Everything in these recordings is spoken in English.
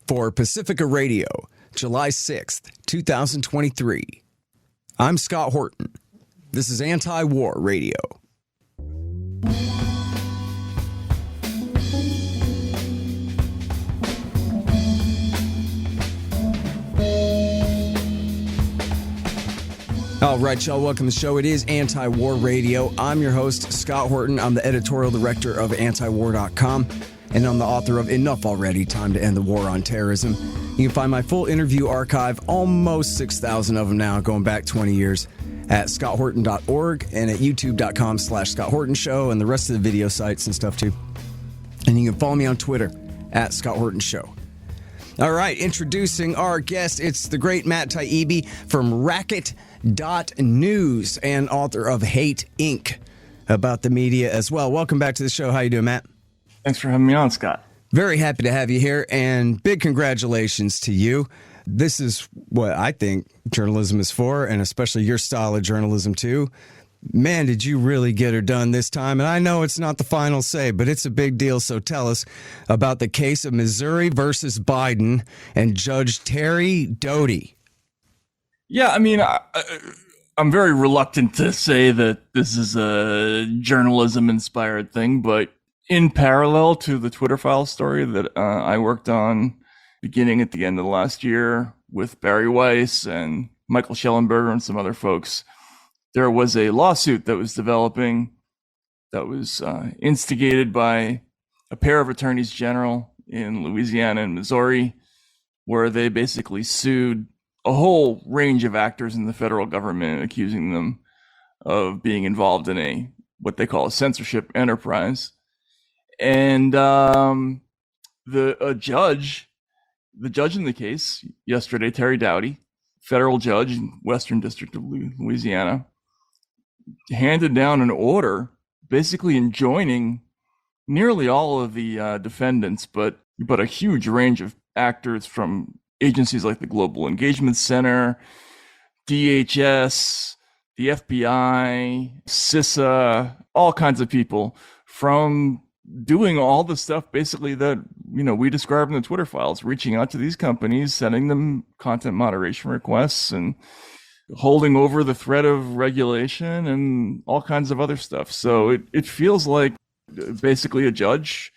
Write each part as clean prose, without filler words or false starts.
for Pacifica Radio, July 6th, 2023. I'm Scott Horton. This is Anti-War Radio. All right, y'all, welcome to the show. It is Anti-War Radio. I'm your host, Scott Horton. I'm the editorial director of antiwar.com, and I'm the author of Enough Already, Time to End the War on Terrorism. You can find my full interview archive, almost 6,000 of them now, going back 20 years, at scotthorton.org and at youtube.com/Scott Horton Show and the rest of the video sites and stuff, too. And you can follow me on Twitter, at Scott Horton Show. All right, introducing our guest. It's the great Matt Taibbi from Racket.News and author of Hate Inc. about the media as well. Welcome back to the show. How you doing, Matt? Thanks for having me on, Scott. Very happy to have you here, and big congratulations to you. This is what I think journalism is for, and especially your style of journalism, too. Man, did you really get her done this time? And I know it's not the final say, but it's a big deal. So tell us about the case of Missouri versus Biden and Judge Terry Doughty. Yeah, I mean, I'm very reluctant to say that this is a journalism-inspired thing, but in parallel to the Twitter file story that I worked on beginning at the end of last year with Barry Weiss and Michael Schellenberger and some other folks, there was a lawsuit that was developing that was instigated by a pair of attorneys general in Louisiana and Missouri, where they basically sued a whole range of actors in the federal government, accusing them of being involved in what they call a censorship enterprise. And the judge in the case yesterday, Terry Doughty, federal judge in Western District of Louisiana, handed down an order basically enjoining nearly all of the defendants, but a huge range of actors from agencies like the Global Engagement Center, DHS, the FBI, CISA, all kinds of people, from doing all the stuff basically that, we described in the Twitter files, reaching out to these companies, sending them content moderation requests, and holding over the threat of regulation and all kinds of other stuff. So it feels like basically a judge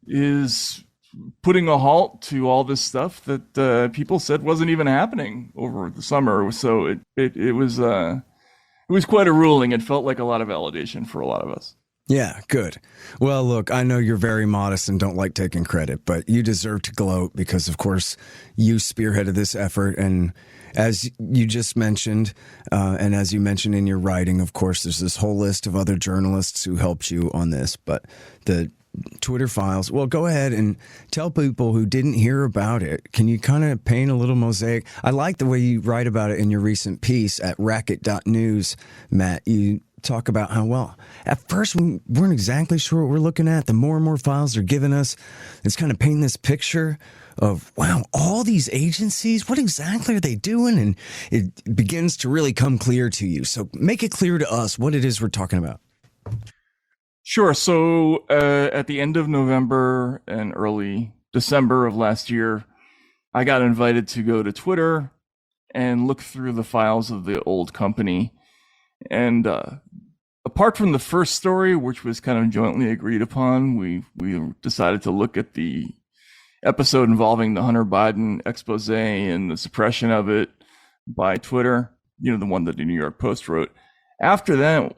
is putting a halt to all this stuff that people said wasn't even happening over the summer. So it was quite a ruling. It felt like a lot of validation for a lot of us. Yeah, good. Well, look, I know you're very modest and don't like taking credit, but you deserve to gloat because, of course, you spearheaded this effort. And as you just mentioned, and as you mentioned in your writing, of course, there's this whole list of other journalists who helped you on this. But the Twitter files, well, go ahead and tell people who didn't hear about it. Can you kind of paint a little mosaic? I like the way you write about it in your recent piece at Racket.News, Matt. You talk about how, well, at first we weren't exactly sure what we're looking at. The more and more files they're giving us, it's kind of painting this picture of, wow, all these agencies, what exactly are they doing? And it begins to really come clear to you. So make it clear to us what it is we're talking about. Sure. So at the end of November and early December of last year, I got invited to go to Twitter and look through the files of the old company. And apart from the first story, which was kind of jointly agreed upon, we decided to look at the episode involving the Hunter Biden expose and the suppression of it by Twitter, the one that the New York Post wrote. After that,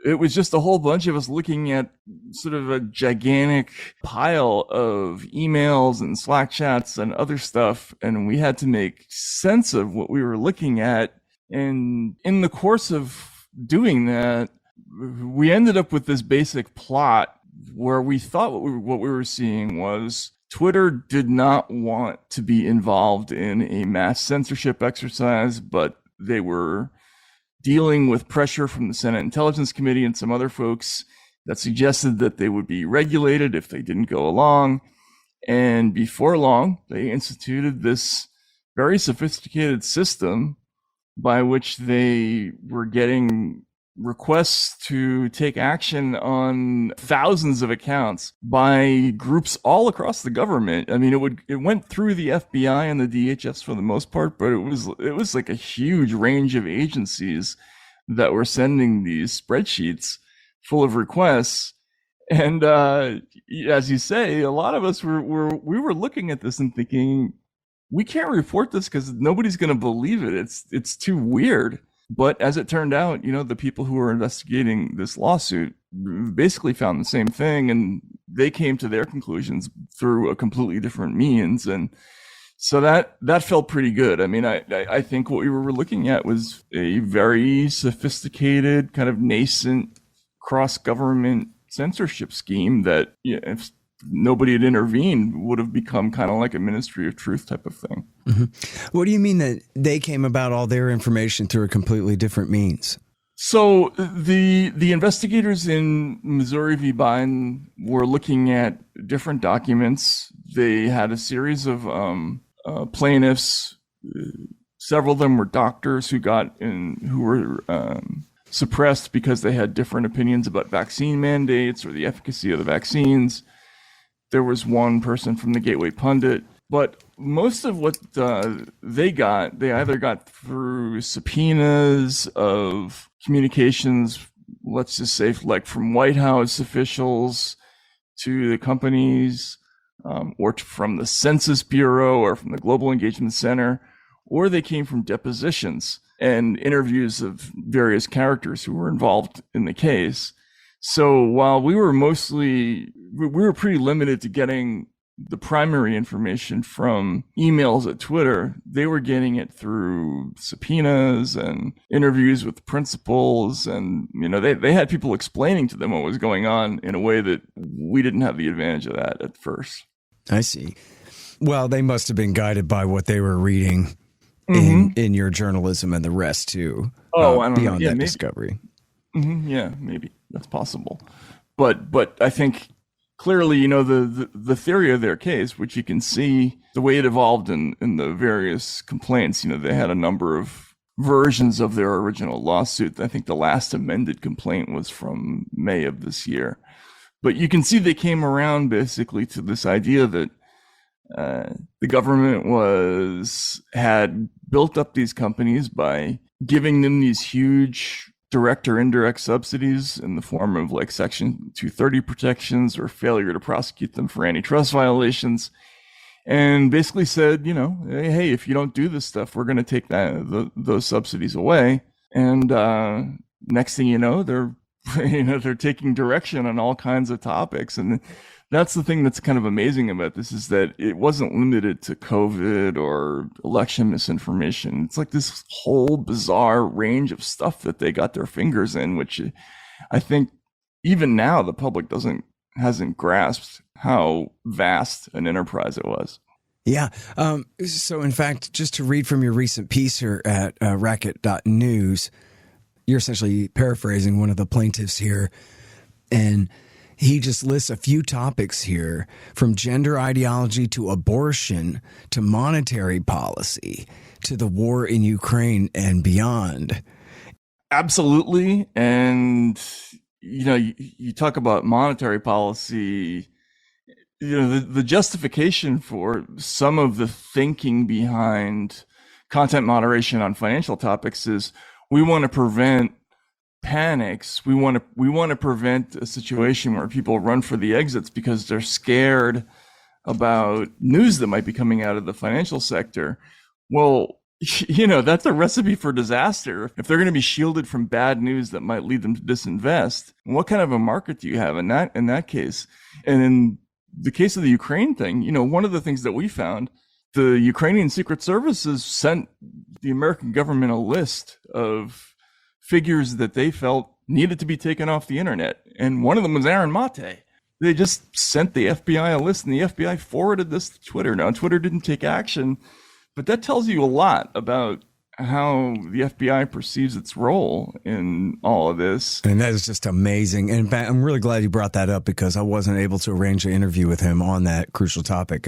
it was just a whole bunch of us looking at sort of a gigantic pile of emails and Slack chats and other stuff, and we had to make sense of what we were looking at. And in the course of doing that, we ended up with this basic plot where we thought what we were seeing was Twitter did not want to be involved in a mass censorship exercise, but they were dealing with pressure from the Senate Intelligence Committee and some other folks that suggested that they would be regulated if they didn't go along. And before long, they instituted this very sophisticated system by which they were getting requests to take action on thousands of accounts by groups all across the government. I mean, it went through the FBI and the DHS for the most part, but it was like a huge range of agencies that were sending these spreadsheets full of requests. And as you say, a lot of us we were looking at this and thinking, we can't report this because nobody's going to believe it. It's too weird. But as it turned out, the people who were investigating this lawsuit basically found the same thing, and they came to their conclusions through a completely different means. And so that felt pretty good. I mean, I think what we were looking at was a very sophisticated, kind of nascent cross-government censorship scheme that, if nobody had intervened, would have become kind of like a Ministry of Truth type of thing. Mm-hmm. What do you mean that they came about all their information through a completely different means? So the investigators in Missouri v. Biden were looking at different documents. They had a series of plaintiffs. Several of them were doctors who were suppressed because they had different opinions about vaccine mandates or the efficacy of the vaccines. There was one person from the Gateway Pundit, but most of what they either got through subpoenas of communications, let's just say like from White House officials to the companies, or from the Census Bureau or from the Global Engagement Center, or they came from depositions and interviews of various characters who were involved in the case. So while we were pretty limited to getting the primary information from emails at Twitter, they were getting it through subpoenas and interviews with principals. And, they had people explaining to them what was going on in a way that we didn't have the advantage of that at first. I see. Well, they must have been guided by what they were reading in your journalism and the rest too. Oh, I don't know. Beyond that discovery. Mm-hmm. Yeah, maybe that's possible. But I think clearly, the theory of their case, which you can see the way it evolved in the various complaints, they had a number of versions of their original lawsuit. I think the last amended complaint was from May of this year. But you can see they came around basically to this idea that the government had built up these companies by giving them these huge direct or indirect subsidies in the form of like Section 230 protections or failure to prosecute them for antitrust violations, and basically said, hey, if you don't do this stuff, we're going to take those subsidies away. And next thing you know, they're taking direction on all kinds of topics. And that's the thing that's kind of amazing about this, is that it wasn't limited to COVID or election misinformation. It's like this whole bizarre range of stuff that they got their fingers in, which I think even now the public hasn't grasped how vast an enterprise it was. Yeah. So in fact, just to read from your recent piece here at racket.news, you're essentially paraphrasing one of the plaintiffs here, and he just lists a few topics here, from gender ideology to abortion to monetary policy to the war in Ukraine and beyond. Absolutely. And, you talk about monetary policy, the justification for some of the thinking behind content moderation on financial topics is we want to prevent panics. We want to prevent a situation where people run for the exits because they're scared about news that might be coming out of the financial sector. Well, that's a recipe for disaster. If they're going to be shielded from bad news that might lead them to disinvest, what kind of a market do you have in that case? And in the case of the Ukraine thing, one of the things that we found, the Ukrainian Secret Services sent the American government a list of figures that they felt needed to be taken off the internet. And one of them was Aaron Mate. They just sent the FBI a list, and the FBI forwarded this to Twitter. Now, Twitter didn't take action, but that tells you a lot about how the FBI perceives its role in all of this. And that is just amazing. And in fact, I'm really glad you brought that up, because I wasn't able to arrange an interview with him on that crucial topic.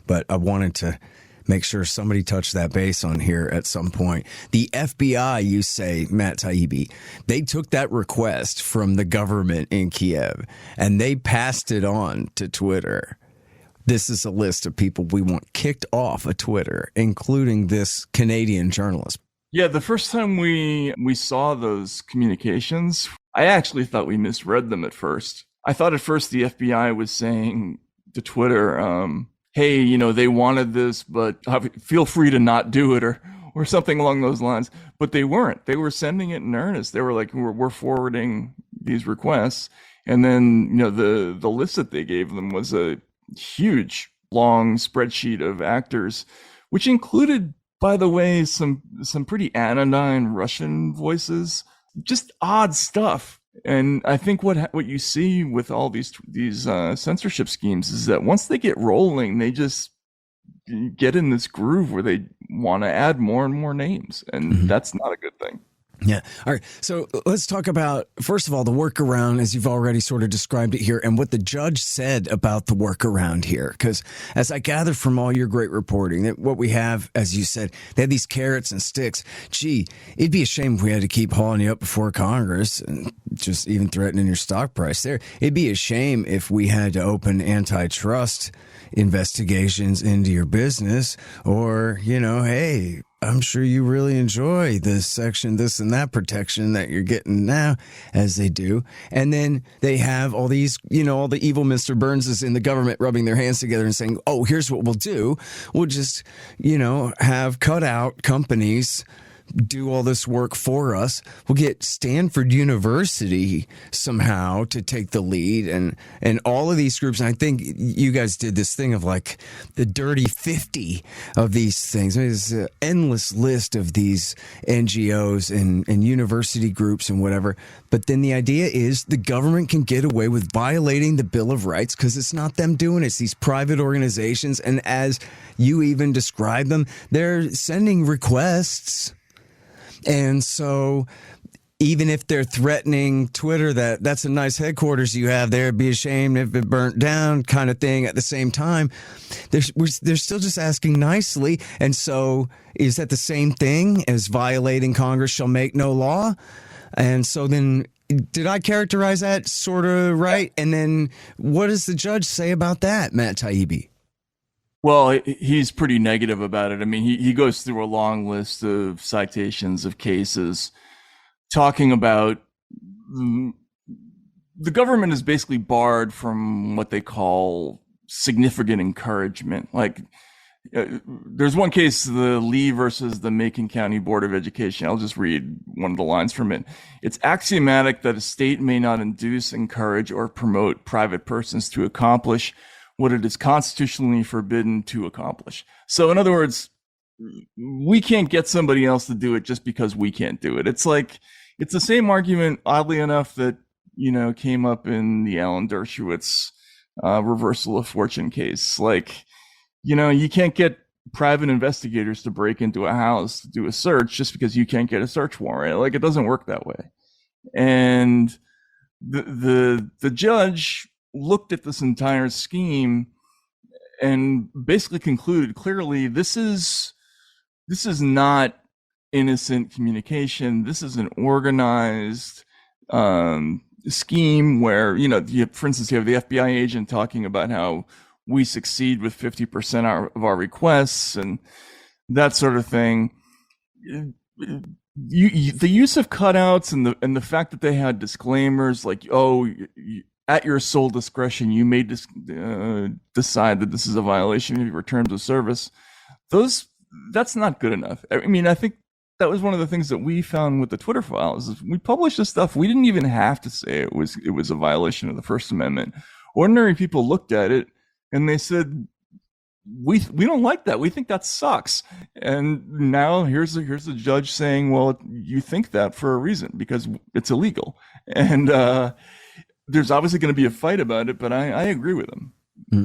But I wanted to make sure somebody touched that base on here at some point. The FBI, you say, Matt Taibbi, they took that request from the government in Kiev and they passed it on to Twitter. This is a list of people we want kicked off of Twitter, including this Canadian journalist. Yeah, the first time we saw those communications, I actually thought we misread them at first. I thought at first the FBI was saying to Twitter, hey, they wanted this, but feel free to not do it or something along those lines. But they weren't. They were sending it in earnest. They were like, we're forwarding these requests. And then, the list that they gave them was a huge, long spreadsheet of actors, which included, by the way, some pretty anodyne Russian voices, just odd stuff. And I think what you see with all these censorship schemes is that once they get rolling, they just get in this groove where they want to add more and more names, and that's not a good thing. Yeah. All right. So let's talk about, first of all, the workaround, as you've already sort of described it here, and what the judge said about the workaround here. Because as I gather from all your great reporting, that what we have, as you said, they had these carrots and sticks. Gee, it'd be a shame if we had to keep hauling you up before Congress and just even threatening your stock price there. It'd be a shame if we had to open antitrust investigations into your business, or, hey, I'm sure you really enjoy this section, this and that protection that you're getting now, as they do. And then they have all these, all the evil Mr. Burnses in the government rubbing their hands together and saying, oh, here's what we'll do. We'll just, have cut out companies do all this work for us. We'll get Stanford University somehow to take the lead, and all of these groups. And I think you guys did this thing of like the dirty 50 of these things. I mean, there's an endless list of these NGOs and university groups and whatever. But then the idea is the government can get away with violating the Bill of Rights because it's not them doing it. It's these private organizations. And as you even describe them, they're sending requests. And so even if they're threatening Twitter that's a nice headquarters you have there, it'd be a shame if it burnt down kind of thing, at the same time, they're still just asking nicely. And so is that the same thing as violating Congress shall make no law? And so then did I characterize that sort of right? And then what does the judge say about that, Matt Taibbi? Well, he's pretty negative about it. I mean, he goes through a long list of citations of cases talking about the government is basically barred from what they call significant encouragement. Like, there's one case, the Lee versus the Macon County Board of Education. I'll just read one of the lines from it. It's axiomatic that a state may not induce, encourage, or promote private persons to accomplish what it is constitutionally forbidden to accomplish. So in other words, we can't get somebody else to do it just because we can't do it. It's like, it's the same argument, oddly enough, that, came up in the Alan Dershowitz reversal of fortune case. Like, you can't get private investigators to break into a house to do a search just because you can't get a search warrant. Like, it doesn't work that way. And the judge looked at this entire scheme and basically concluded clearly this is not innocent communication. This is an organized scheme where, for instance, you have the FBI agent talking about how we succeed with 50% of our requests and that sort of thing. The use of cutouts and the fact that they had disclaimers like, at your sole discretion, you may decide that this is a violation of your terms of service. That's not good enough. I mean, I think that was one of the things that we found with the Twitter files. Is we published this stuff. We didn't even have to say it was a violation of the First Amendment. Ordinary people looked at it and they said, we don't like that. We think that sucks. And now here's the judge saying, well, you think that for a reason because it's illegal. And there's obviously going to be a fight about it, but I agree with him.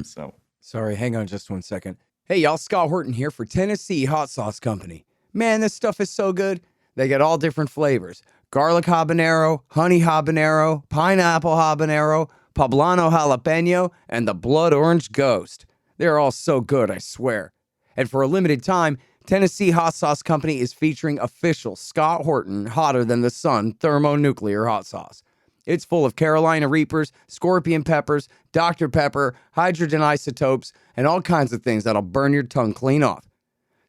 So sorry, hang on just one second. Hey, y'all, Scott Horton here for Tennessee Hot Sauce Company. Man, this stuff is so good. They got all different flavors. Garlic habanero, honey habanero, pineapple habanero, poblano jalapeno, and the blood orange ghost. They're all so good, I swear. And for a limited time, Tennessee Hot Sauce Company is featuring official Scott Horton Hotter Than the Sun thermonuclear hot sauce. It's full of Carolina Reapers, scorpion peppers, Dr. Pepper, hydrogen isotopes, and all kinds of things that'll burn your tongue clean off.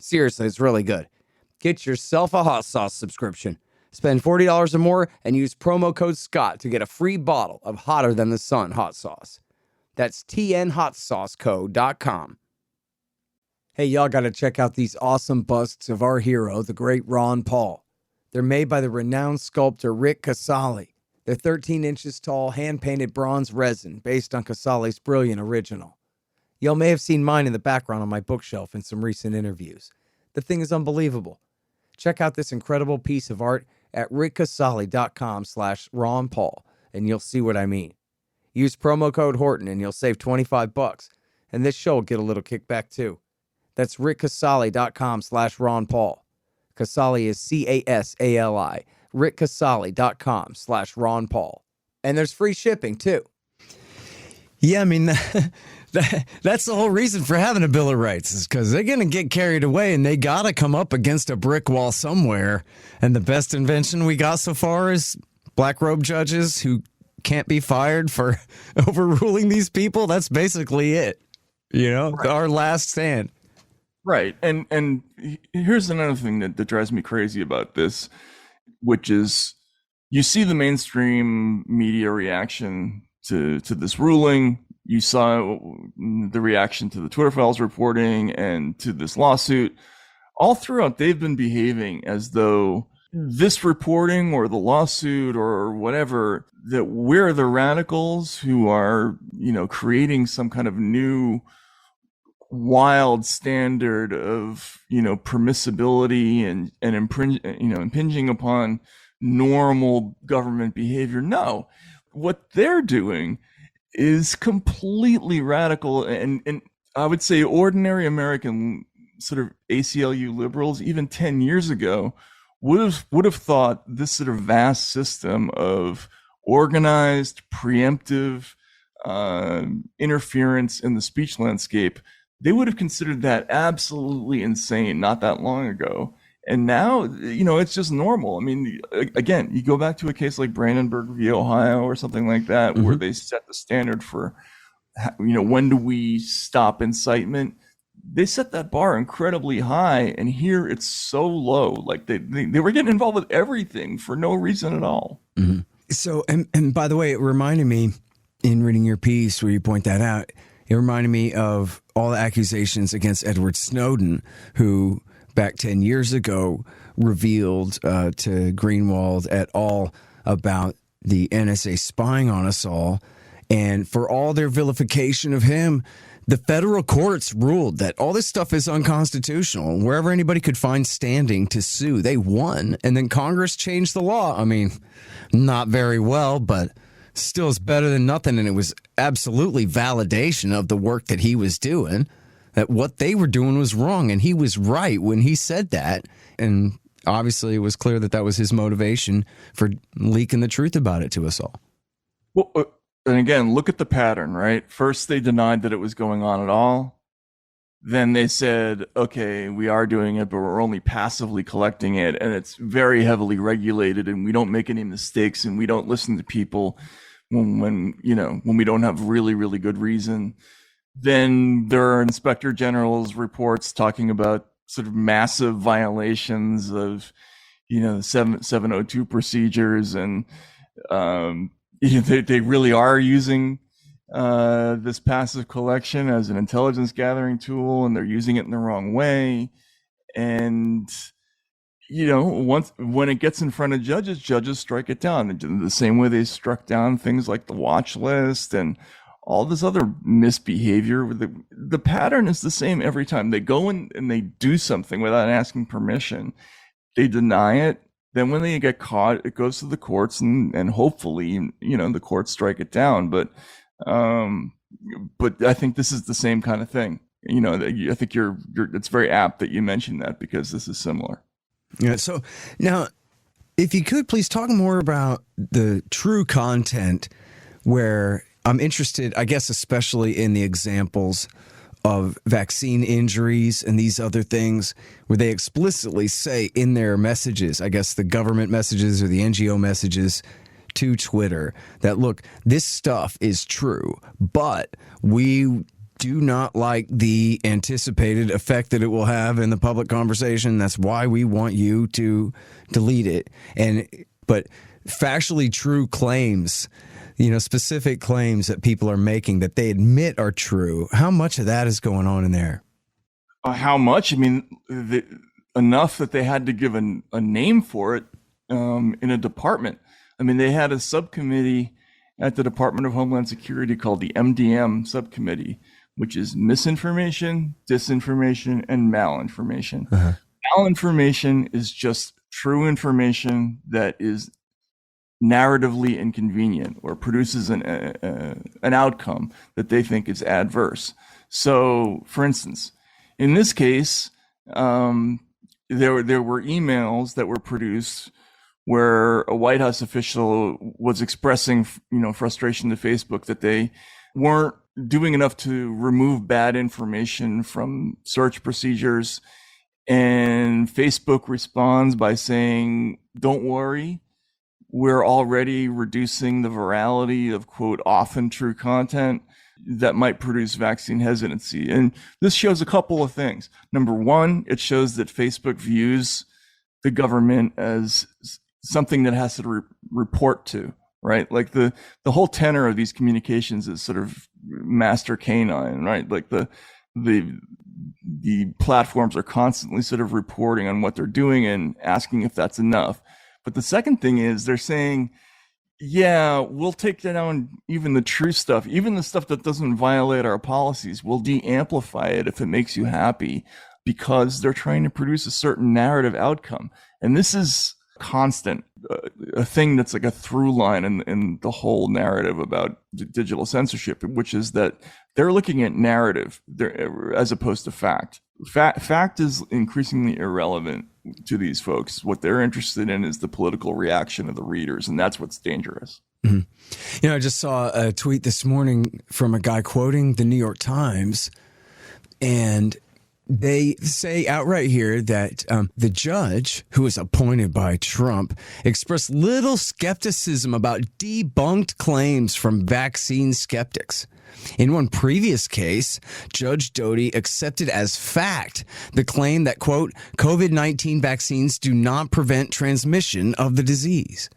Seriously, it's really good. Get yourself a hot sauce subscription. Spend $40 or more and use promo code SCOTT to get a free bottle of Hotter Than the Sun hot sauce. That's tnhotsauceco.com. Hey, y'all got to check out these awesome busts of our hero, the great Ron Paul. They're made by the renowned sculptor Rick Casali. They're 13 inches tall, hand-painted bronze resin based on Casali's brilliant original. Y'all may have seen mine in the background on my bookshelf in some recent interviews. The thing is unbelievable. Check out this incredible piece of art at rickcasali.com/Ron Paul, and you'll see what I mean. Use promo code Horton and you'll save $25, and this show will get a little kickback too. That's rickcasali.com/Ron Paul. Casali is Casali. rickcasali.com/Ron Paul. And there's free shipping too. Yeah, I mean, that's the whole reason for having a Bill of Rights, is because they're going to get carried away and they got to come up against a brick wall somewhere. And the best invention we got so far is black robe judges who can't be fired for overruling these people. That's basically it. You know, right. Our last stand. Right. And here's another thing that drives me crazy about this, which is you see the mainstream media reaction to this ruling. You saw the reaction to the Twitter Files reporting and to this lawsuit. All throughout, they've been behaving as though this reporting or the lawsuit or whatever, that we're the radicals who are, creating some kind of new wild standard of, permissibility and impinging upon normal government behavior. No, what they're doing is completely radical. And I would say ordinary American sort of ACLU liberals, even 10 years ago, would have thought this sort of vast system of organized, preemptive interference in the speech landscape, they would have considered that absolutely insane not that long ago. And now, it's just normal. I mean, again, you go back to a case like Brandenburg v. Ohio or something like that, where they set the standard for, when do we stop incitement? They set that bar incredibly high, and here it's so low. Like they were getting involved with everything for no reason at all. Mm-hmm. So, and by the way, it reminded me in reading your piece where you point that out, it reminded me of all the accusations against Edward Snowden, who back 10 years ago revealed to Greenwald et al. About the NSA spying on us all. And for all their vilification of him, the federal courts ruled that all this stuff is unconstitutional. Wherever anybody could find standing to sue, they won. And then Congress changed the law. I mean, not very well, but still is better than nothing. And it was absolutely validation of the work that he was doing, that what they were doing was wrong. And he was right when he said that. And obviously it was clear that that was his motivation for leaking the truth about it to us all. Well, and again, look at the pattern, right? First, they denied that it was going on at all. Then they said, okay, we are doing it, but we're only passively collecting it. And it's very heavily regulated, and we don't make any mistakes, and we don't listen to people when we don't have really, really good reason. Then there are Inspector General's reports talking about sort of massive violations of, 702 procedures, and they really are using this passive collection as an intelligence gathering tool, and they're using it in the wrong way. And when it gets in front of judges strike it down the same way they struck down things like the watch list and all this other misbehavior. The pattern is the same every time. They go in and they do something without asking permission. They deny it. Then when they get caught, it goes to the courts, and hopefully, the courts strike it down. But I think this is the same kind of thing. I think it's very apt that you mentioned that, because this is similar. Yeah. So now, if you could please talk more about the true content, where I'm interested, I guess, especially in the examples of vaccine injuries and these other things, where they explicitly say in their messages, I guess the government messages or the NGO messages to Twitter, that, look, this stuff is true, but we do not like the anticipated effect that it will have in the public conversation. That's why we want you to delete it. But factually true claims, specific claims that people are making that they admit are true, how much of that is going on in there? How much? I mean, enough that they had to give a name for it in a department. I mean, they had a subcommittee at the Department of Homeland Security called the MDM subcommittee, which is misinformation, disinformation, and malinformation. Uh-huh. Malinformation is just true information that is narratively inconvenient or produces an outcome that they think is adverse. So, for instance, in this case, there were emails that were produced where a White House official was expressing, frustration to Facebook that they weren't doing enough to remove bad information from search procedures. And Facebook responds by saying, "Don't worry, we're already reducing the virality of, quote, often true content that might produce vaccine hesitancy." And this shows a couple of things. Number one, it shows that Facebook views the government as something that has to report to, right? Like the whole tenor of these communications is sort of master canine, right? Like the platforms are constantly sort of reporting on what they're doing and asking if that's enough. But the second thing is they're saying, yeah, we'll take down even the true stuff, even the stuff that doesn't violate our policies. We'll de-amplify it if it makes you happy, because they're trying to produce a certain narrative outcome. And this is constant, a thing that's like a through line in the whole narrative about digital censorship, which is that they're looking at narrative as opposed to fact. Fact is increasingly irrelevant to these folks. What they're interested in is the political reaction of the readers, and that's what's dangerous. Mm-hmm. I just saw a tweet this morning from a guy quoting the New York Times, and they say outright here that the judge, who was appointed by Trump, expressed little skepticism about debunked claims from vaccine skeptics. In one previous case, Judge Doty accepted as fact the claim that, quote, COVID-19 vaccines do not prevent transmission of the disease,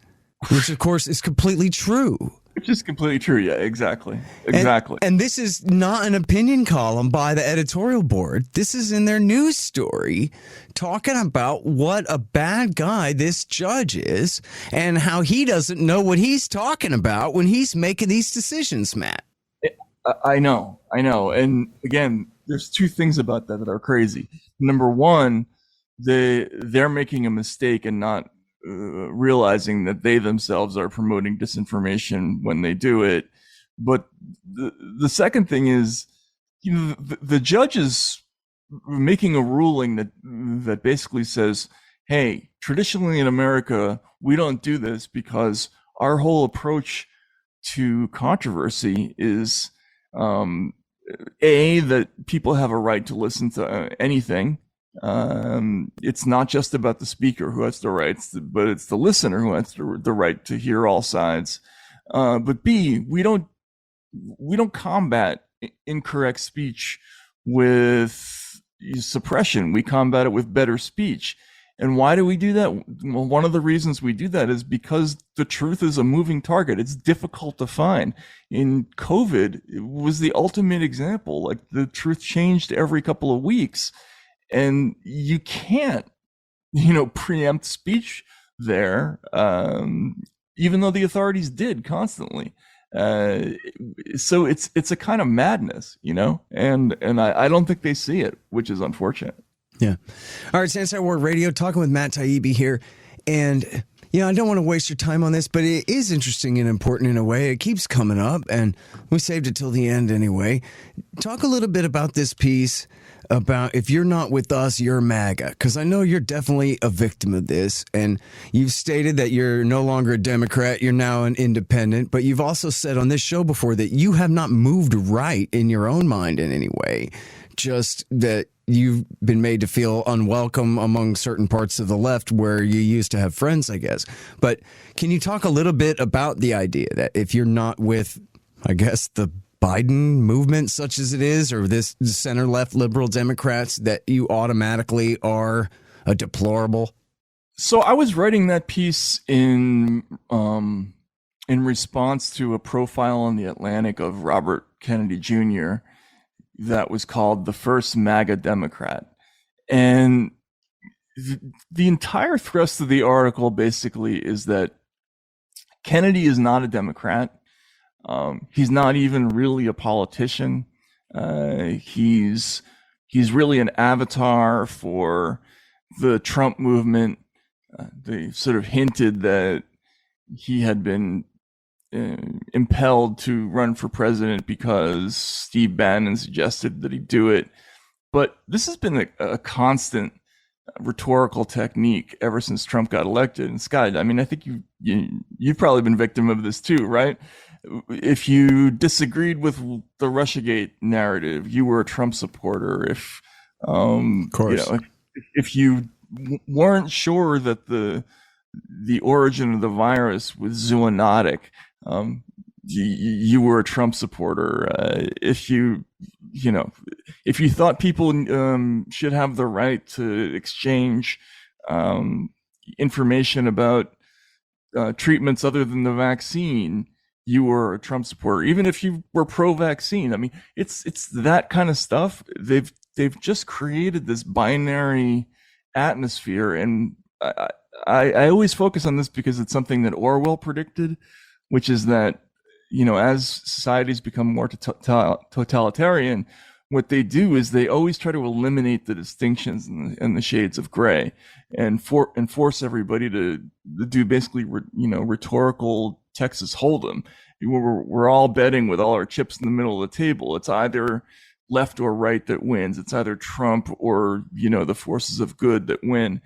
which, of course, is completely true. Which is completely true. Yeah, exactly. And this is not an opinion column by the editorial board. This is in their news story talking about what a bad guy this judge is and how he doesn't know what he's talking about when he's making these decisions, Matt. I know. And again, there's two things about that are crazy. Number one, they're making a mistake and not realizing that they themselves are promoting disinformation when they do it. But the second thing is, the judge is making a ruling that basically says, hey, traditionally in America, we don't do this because our whole approach to controversy is that people have a right to listen to anything. It's not just about the speaker who has the rights, but it's the listener who has the right to hear all sides. But B, we don't combat incorrect speech with suppression. We combat it with better speech. And why do we do that? Well, one of the reasons we do that is because the truth is a moving target. It's difficult to find. In COVID, it was the ultimate example. Like, the truth changed every couple of weeks. And you can't, preempt speech there, even though the authorities did constantly. So it's a kind of madness, and I don't think they see it, which is unfortunate. Yeah. All right, Anti-War Radio, talking with Matt Taibbi here. And, I don't want to waste your time on this, but it is interesting and important in a way. It keeps coming up, and we saved it till the end anyway. Talk a little bit about this piece about if you're not with us, you're MAGA, because I know you're definitely a victim of this. And you've stated that you're no longer a Democrat, you're now an independent, but you've also said on this show before that you have not moved right in your own mind in any way. just that you've been made to feel unwelcome among certain parts of the left where you used to have friends, I guess. But can you talk a little bit about the idea that if you're not with, I guess, the Biden movement, such as it is, or this center left liberal Democrats, that you automatically are a deplorable? So I was writing that piece in response to a profile in The Atlantic of Robert Kennedy Jr. that was called "The First MAGA Democrat," and the entire thrust of the article basically is that Kennedy is not a Democrat. He's not even really a politician. He's really an avatar for the Trump movement. They sort of hinted that he had been impelled to run for president because Steve Bannon suggested that he do it. But this has been a constant rhetorical technique ever since Trump got elected. And Scott, I mean, I think you've probably been victim of this too, right? If you disagreed with the Russiagate narrative, you were a Trump supporter. If of course, if you weren't sure that the origin of the virus was zoonotic, you were a Trump supporter. If you thought people should have the right to exchange information about treatments other than the vaccine, you were a Trump supporter. Even if you were pro-vaccine, I mean, it's that kind of stuff. They've just created this binary atmosphere, and I always focus on this because it's something that Orwell predicted, which is that, as societies become more totalitarian, what they do is they always try to eliminate the distinctions and the shades of gray, and force everybody to do basically, rhetorical Texas Hold'em. We're all betting with all our chips in the middle of the table. It's either left or right that wins. It's either Trump or, the forces of good that win.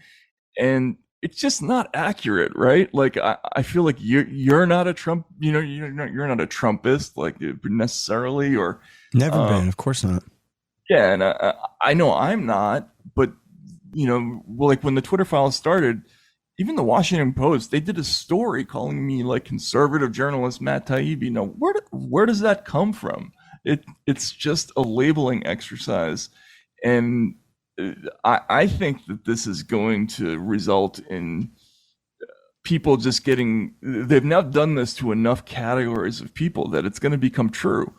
And it's just not accurate, right? Like, I feel like you're not a Trump, you're not a Trumpist, like, necessarily, or never been, of course not. Yeah, and I know I'm not, but like when the Twitter files started, even the Washington Post, they did a story calling me like conservative journalist Matt Taibbi. Now, where does that come from? It's just a labeling exercise, and I think that this is going to result in people just getting. They've now done this to enough categories of people that it's going to become true.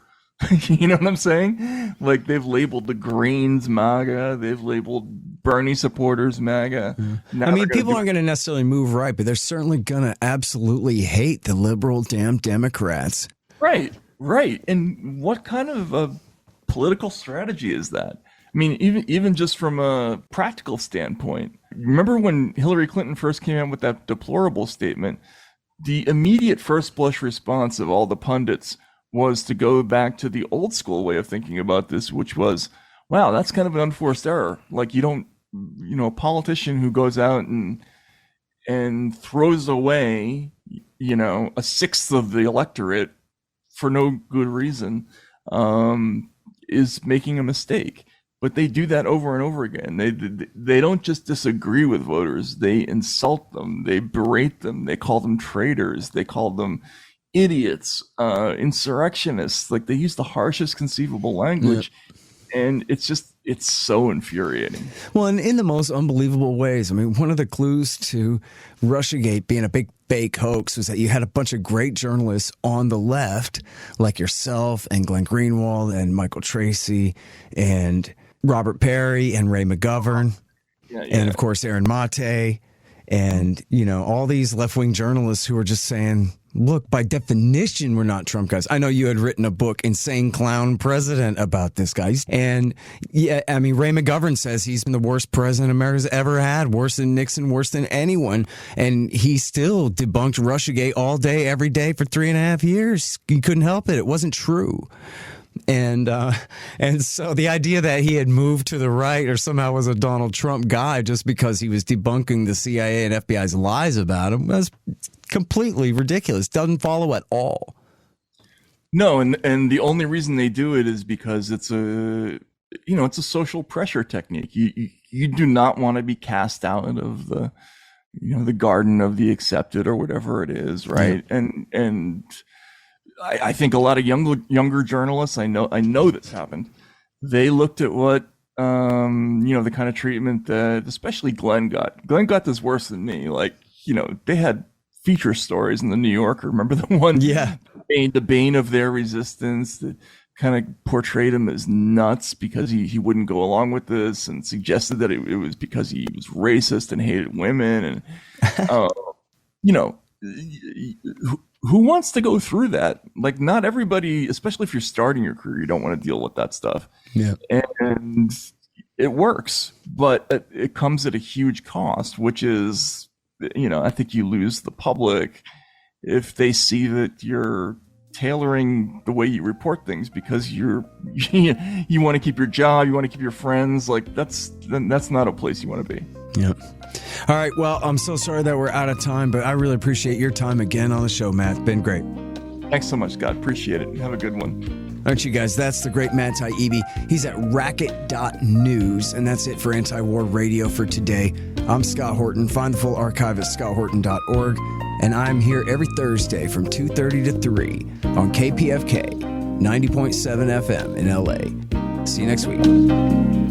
You know what I'm saying? Like, they've labeled the Greens MAGA, they've labeled Bernie supporters MAGA. I mean, people aren't going to necessarily move right, but they're certainly going to absolutely hate the liberal damn Democrats. Right. And what kind of a political strategy is that? I mean, even just from a practical standpoint, remember when Hillary Clinton first came out with that deplorable statement? The immediate first blush response of all the pundits was to go back to the old school way of thinking about this, which was, wow, that's kind of an unforced error. Like, you don't, a politician who goes out and throws away, a sixth of the electorate for no good reason, is making a mistake. But they do that over and over again. They don't just disagree with voters. They insult them. They berate them. They call them traitors. They call them idiots, insurrectionists. Like, they use the harshest conceivable language. Yeah. And it's so infuriating. Well, and in the most unbelievable ways. I mean, one of the clues to Russiagate being a big fake hoax was that you had a bunch of great journalists on the left, like yourself and Glenn Greenwald and Michael Tracy and Robert Perry and Ray McGovern, and of course Aaron Mate, and all these left-wing journalists who are just saying, look, by definition, we're not Trump guys. I know you had written a book, Insane Clown President, about this guy. And yeah, I mean, Ray McGovern says he's been the worst president America's ever had, worse than Nixon, worse than anyone. And he still debunked Russiagate all day, every day for 3.5 years. He couldn't help it. It wasn't true. And so the idea that he had moved to the right or somehow was a Donald Trump guy just because he was debunking the CIA and FBI's lies about him was completely ridiculous. Doesn't follow at all. No, and the only reason they do it is because it's a it's a social pressure technique. You do not want to be cast out of the garden of the accepted or whatever it is, right? Yeah. And I think a lot of younger journalists, I know this happened. They looked at what the kind of treatment that especially Glenn got. Glenn got this worse than me. Like, they had feature stories in the New Yorker. Remember the one? Yeah. The bane of their resistance that kind of portrayed him as nuts because he wouldn't go along with this, and suggested that it was because he was racist and hated women. And, who wants to go through that? Like, not everybody, especially if you're starting your career, you don't want to deal with that stuff. Yeah. And it works, but it comes at a huge cost, which is, I think you lose the public if they see that you're tailoring the way you report things because you want to keep your job, you want to keep your friends. Like, that's not a place you want to be. Yep. All right. Well, I'm so sorry that we're out of time, but I really appreciate your time again on the show, Matt. Been great. Thanks so much, Scott. Appreciate it. Have a good one. Aren't you guys? That's the great Matt Taibbi. He's at racket.news, and that's it for Anti-War Radio for today. I'm Scott Horton. Find the full archive at scotthorton.org, and I'm here every Thursday from 2:30 to 3 on KPFK 90.7 FM in LA. See you next week.